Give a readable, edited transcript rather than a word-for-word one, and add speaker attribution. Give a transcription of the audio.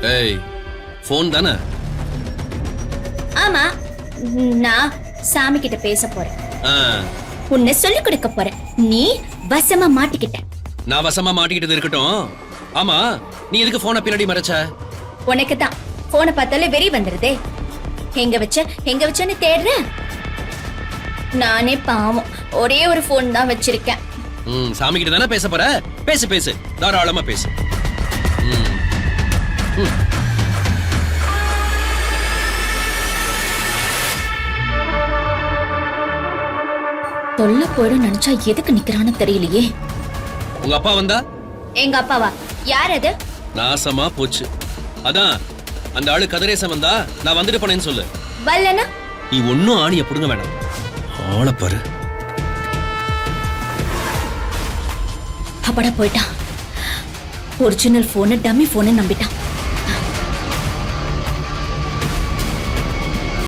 Speaker 1: ஏய் போன் தானே?
Speaker 2: ஆமா, நான் சாமி கிட்ட பேச போறேன்.
Speaker 1: ஆ,
Speaker 2: உன்னை சொல்லிக் கொடுக்க போறேன். நீ வசமா மாட்டிக்கிட்ட.
Speaker 1: நான் வசமா மாட்டிக்கிட்டது இருக்கட்டும். ஆமா, நீ எதுக்கு போனை பின்னாடி மறைச்ச?
Speaker 2: உனக்கு தான் போனை பார்த்தாலே வெறி வந்துருதே. எங்க வச்சன்னு தேடுறேன். நானே பாவம் ஒரே ஒரு போன் தான் வச்சிருக்கேன்.
Speaker 1: சாமி கிட்ட தானே பேச போற? பேசு பேசு, தாராளமா பேசு.
Speaker 2: தொல்ல போயிட நினைச்சா எதுக்கு நிக்கிறான்னு தெரியலையே.
Speaker 1: உங்க அப்பா வந்தா?
Speaker 2: எங்க அப்பாவா? யார் அது?
Speaker 1: நாசமா போச்சு. அதான் அந்த ஆளு கதிரேசன் வந்தா நான் வந்துட்டு போனேன்னு சொல்லு.
Speaker 2: வல்லனா
Speaker 1: நீ ஒன்னும் ஆணிய புடுங்க வேணாம். ஆளை பாரு.
Speaker 2: அப்படா போயிட்டான். ஒரிஜினல் போனு டம்மி போனு நம்பிட்டான்.